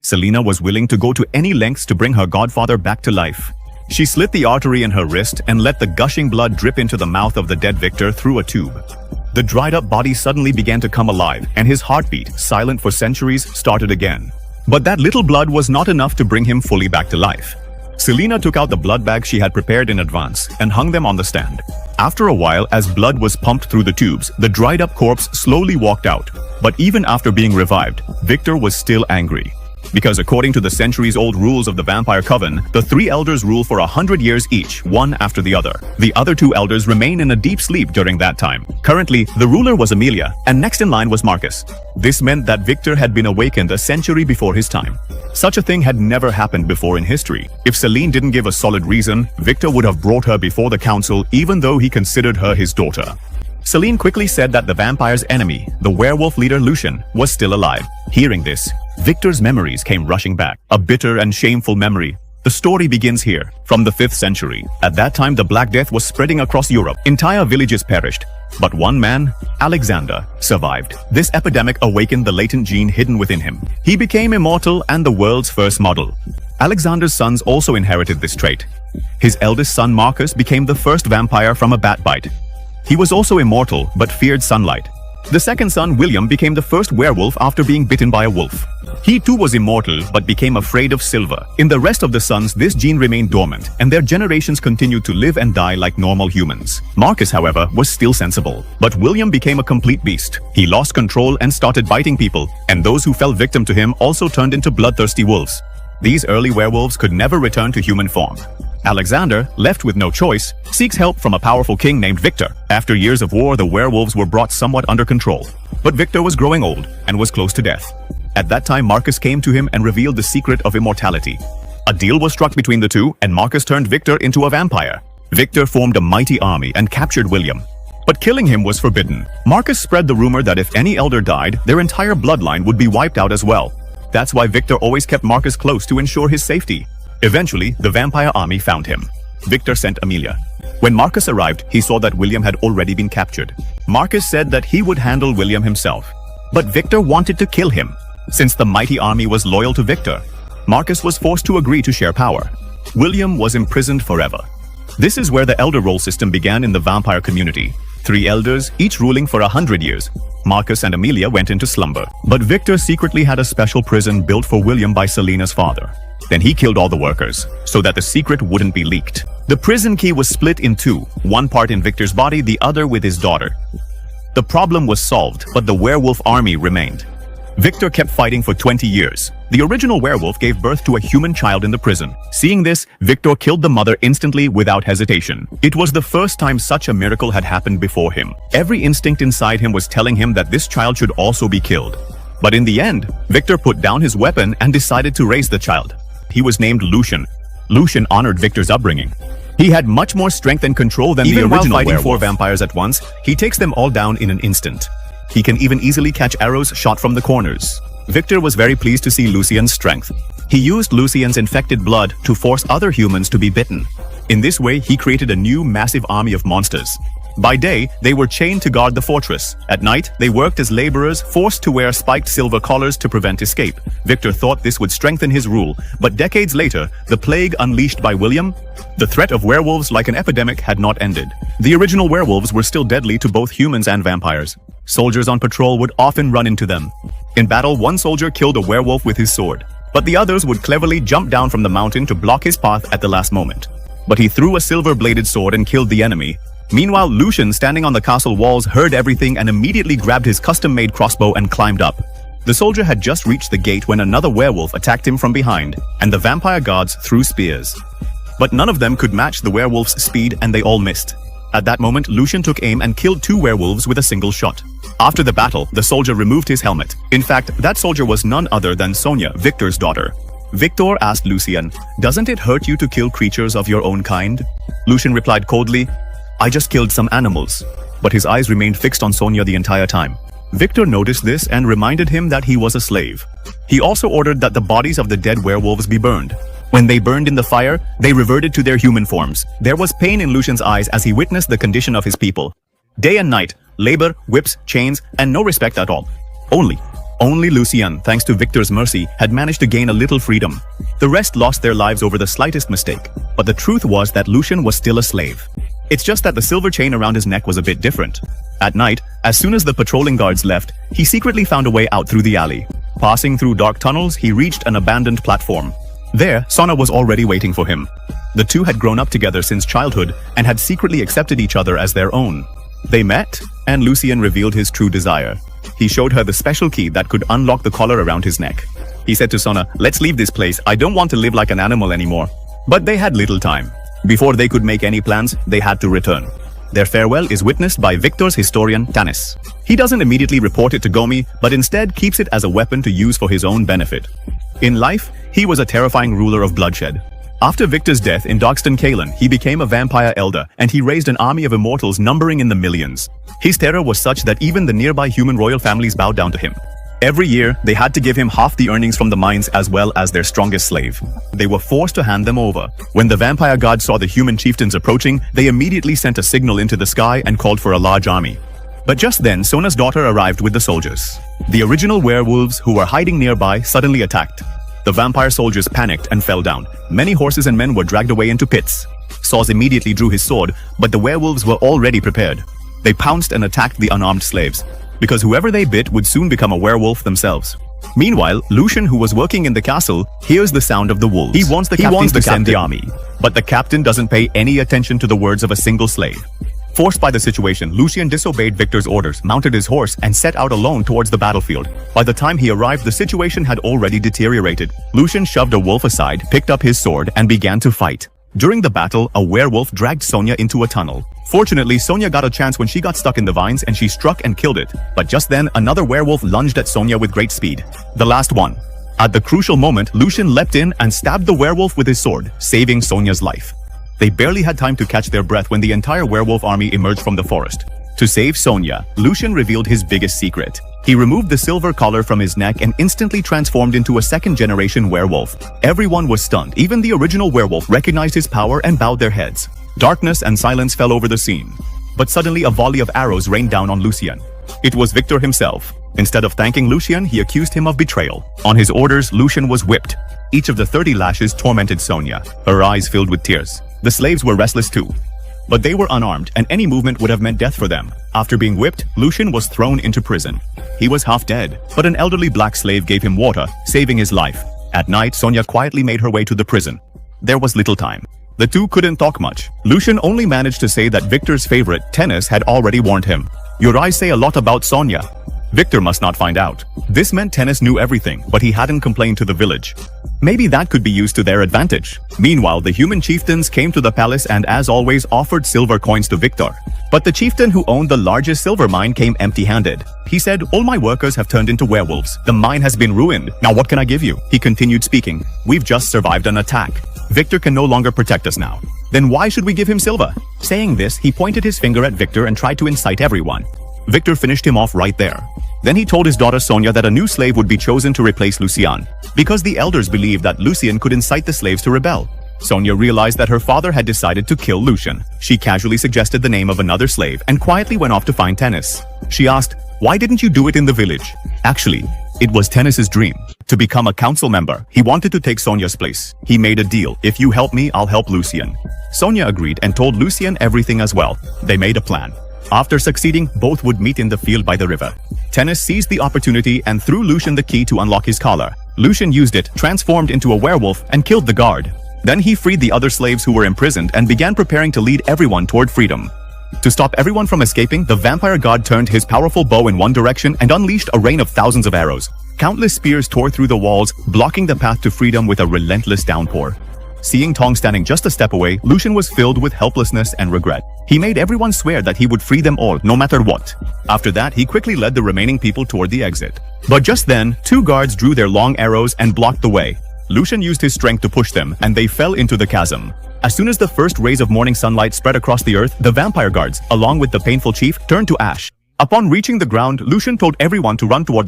Selena was willing to go to any lengths to bring her godfather back to life. She slit the artery in her wrist and let the gushing blood drip into the mouth of the dead victor through a tube. The dried-up body suddenly began to come alive, and his heartbeat, silent for centuries, started again. But that little blood was not enough to bring him fully back to life. Selena took out the blood bags she had prepared in advance and hung them on the stand. After a while, as blood was pumped through the tubes, the dried-up corpse slowly walked out. But even after being revived, Victor was still angry. Because according to the centuries-old rules of the vampire coven, the 3 elders rule for 100 years each, one after the other. The other 2 elders remain in a deep sleep during that time. Currently, the ruler was Amelia, and next in line was Marcus. This meant that Victor had been awakened a century before his time. Such a thing had never happened before in history. If Celine didn't give a solid reason, Victor would have brought her before the council even though he considered her his daughter. Celine quickly said that the vampire's enemy, the werewolf leader Lucian, was still alive. Hearing this, Victor's memories came rushing back, a bitter and shameful memory. The story begins here, from the 5th century. At that time, the Black Death was spreading across Europe. Entire villages perished. But one man, Alexander, survived. This epidemic awakened the latent gene hidden within him. He became immortal and the world's first model. Alexander's sons also inherited this trait. His eldest son Marcus became the first vampire from a bat bite. He was also immortal, but feared sunlight. The second son, William, became the first werewolf after being bitten by a wolf. He too was immortal, but became afraid of silver. In the rest of the sons, this gene remained dormant, and their generations continued to live and die like normal humans. Marcus, however, was still sensible. But William became a complete beast. He lost control and started biting people, and those who fell victim to him also turned into bloodthirsty wolves. These early werewolves could never return to human form. Alexander, left with no choice, seeks help from a powerful king named Victor. After years of war, the werewolves were brought somewhat under control. But Victor was growing old and was close to death. At that time, Marcus came to him and revealed the secret of immortality. A deal was struck between the two, and Marcus turned Victor into a vampire. Victor formed a mighty army and captured William. But killing him was forbidden. Marcus spread the rumor that if any elder died, their entire bloodline would be wiped out as well. That's why Victor always kept Marcus close to ensure his safety. Eventually, the vampire army found him. Victor sent Amelia. When Marcus arrived, he saw that William had already been captured. Marcus said that he would handle William himself. But Victor wanted to kill him. Since the mighty army was loyal to Victor, Marcus was forced to agree to share power. William was imprisoned forever. This is where the elder role system began in the vampire community. 3 elders, each ruling for 100 years. Marcus and Amelia went into slumber. But Victor secretly had a special prison built for William by Selena's father. Then he killed all the workers, so that the secret wouldn't be leaked. The prison key was split in 2, one part in Victor's body, the other with his daughter. The problem was solved, but the werewolf army remained. Victor kept fighting for 20 years. The original werewolf gave birth to a human child in the prison. Seeing this, Victor killed the mother instantly without hesitation. It was the first time such a miracle had happened before him. Every instinct inside him was telling him that this child should also be killed. But in the end, Victor put down his weapon and decided to raise the child. He was named Lucian. Lucian honored Victor's upbringing. He had much more strength and control than the original werewolf. Even while fighting 4 vampires at once, he takes them all down in an instant. He can even easily catch arrows shot from the corners. Victor was very pleased to see Lucian's strength. He used Lucian's infected blood to force other humans to be bitten. In this way, he created a new massive army of monsters. By day, they were chained to guard the fortress. At night, they worked as laborers, forced to wear spiked silver collars to prevent escape. Victor thought this would strengthen his rule, but decades later, the plague unleashed by William, the threat of werewolves like an epidemic had not ended. The original werewolves were still deadly to both humans and vampires. Soldiers on patrol would often run into them. In battle, one soldier killed a werewolf with his sword, but the others would cleverly jump down from the mountain to block his path at the last moment. But he threw a silver-bladed sword and killed the enemy. Meanwhile, Lucian, standing on the castle walls, heard everything and immediately grabbed his custom-made crossbow and climbed up. The soldier had just reached the gate when another werewolf attacked him from behind, and the vampire guards threw spears. But none of them could match the werewolf's speed, and they all missed. At that moment, Lucian took aim and killed 2 werewolves with a single shot. After the battle, the soldier removed his helmet. In fact, that soldier was none other than Sonia, Victor's daughter. Victor asked Lucian, "Doesn't it hurt you to kill creatures of your own kind?" Lucian replied coldly, "I just killed some animals." But his eyes remained fixed on Sonia the entire time. Victor noticed this and reminded him that he was a slave. He also ordered that the bodies of the dead werewolves be burned. When they burned in the fire, they reverted to their human forms. There was pain in Lucian's eyes as he witnessed the condition of his people. Day and night, labor, whips, chains, and no respect at all. Only Only Lucien, thanks to Victor's mercy, had managed to gain a little freedom. The rest lost their lives over the slightest mistake. But the truth was that Lucien was still a slave. It's just that the silver chain around his neck was a bit different. At night, as soon as the patrolling guards left, he secretly found a way out through the alley. Passing through dark tunnels, he reached an abandoned platform. There, Sonia was already waiting for him. The two had grown up together since childhood and had secretly accepted each other as their own. They met, and Lucien revealed his true desire. He showed her the special key that could unlock the collar around his neck. He said to Sonia, "Let's leave this place. I don't want to live like an animal anymore." But they had little time. Before they could make any plans, they had to return. Their farewell is witnessed by Victor's historian, Tanis. He doesn't immediately report it to Gomi, but instead keeps it as a weapon to use for his own benefit. In life, he was a terrifying ruler of bloodshed. After Victor's death in Dogston Kalen, he became a vampire elder, and he raised an army of immortals numbering in the millions. His terror was such that even the nearby human royal families bowed down to him. Every year, they had to give him half the earnings from the mines as well as their strongest slave. They were forced to hand them over. When the vampire gods saw the human chieftains approaching, they immediately sent a signal into the sky and called for a large army. But just then, Sonia's daughter arrived with the soldiers. The original werewolves, who were hiding nearby, suddenly attacked. The vampire soldiers panicked and fell down. Many horses and men were dragged away into pits. Saws immediately drew his sword, but the werewolves were already prepared. They pounced and attacked the unarmed slaves, because whoever they bit would soon become a werewolf themselves. Meanwhile, Lucien, who was working in the castle, hears the sound of the wolves. He wants the captain to send the army, but the captain doesn't pay any attention to the words of a single slave. Forced by the situation, Lucien disobeyed Victor's orders, mounted his horse, and set out alone towards the battlefield. By the time he arrived, the situation had already deteriorated. Lucien shoved a wolf aside, picked up his sword, and began to fight. During the battle, a werewolf dragged Sonia into a tunnel. Fortunately, Sonia got a chance when she got stuck in the vines and she struck and killed it. But just then, another werewolf lunged at Sonia with great speed. The last one. At the crucial moment, Lucien leapt in and stabbed the werewolf with his sword, saving Sonia's life. They barely had time to catch their breath when the entire werewolf army emerged from the forest. To save Sonia, Lucien revealed his biggest secret. He removed the silver collar from his neck and instantly transformed into a second-generation werewolf. Everyone was stunned. Even the original werewolf recognized his power and bowed their heads. Darkness and silence fell over the scene. But suddenly a volley of arrows rained down on Lucien. It was Victor himself. Instead of thanking Lucien, he accused him of betrayal. On his orders, Lucien was whipped. Each of the 30 lashes tormented Sonia, her eyes filled with tears. The slaves were restless too. But they were unarmed, and any movement would have meant death for them. After being whipped, Lucien was thrown into prison. He was half dead, but an elderly black slave gave him water, saving his life. At night, Sonia quietly made her way to the prison. There was little time. The two couldn't talk much. Lucien only managed to say that Victor's favorite, Tanis, had already warned him. "Your eyes say a lot about Sonia." Victor must not find out. This meant Tanis knew everything, but he hadn't complained to the village. Maybe that could be used to their advantage. Meanwhile, the human chieftains came to the palace and, as always, offered silver coins to Victor. But the chieftain who owned the largest silver mine came empty-handed. He said, "All my workers have turned into werewolves. The mine has been ruined. Now what can I give you?" He continued speaking. "We've just survived an attack. Victor can no longer protect us now. Then why should we give him silver?" Saying this, he pointed his finger at Victor and tried to incite everyone. Victor finished him off right there. Then he told his daughter Sonia that a new slave would be chosen to replace Lucien, because the elders believed that Lucien could incite the slaves to rebel. Sonia realized that her father had decided to kill Lucien. She casually suggested the name of another slave and quietly went off to find Tanis. She asked, "Why didn't you do it in the village?" Actually, it was Tanis's dream to become a council member. He wanted to take Sonia's place. He made a deal. "If you help me, I'll help Lucien." Sonia agreed and told Lucien everything as well. They made a plan. After succeeding, both would meet in the field by the river. Tanis seized the opportunity and threw Lucien the key to unlock his collar. Lucien used it, transformed into a werewolf, and killed the guard. Then he freed the other slaves who were imprisoned and began preparing to lead everyone toward freedom. To stop everyone from escaping, the vampire god turned his powerful bow in one direction and unleashed a rain of thousands of arrows. Countless spears tore through the walls, blocking the path to freedom with a relentless downpour. Seeing Tong standing just a step away, Lucien was filled with helplessness and regret. He made everyone swear that he would free them all, no matter what. After that, he quickly led the remaining people toward the exit. But just then, two guards drew their long arrows and blocked the way. Lucien used his strength to push them, and they fell into the chasm. As soon as the first rays of morning sunlight spread across the earth, the vampire guards, along with the painful chief, turned to ash. Upon reaching the ground, Lucien told everyone to run toward the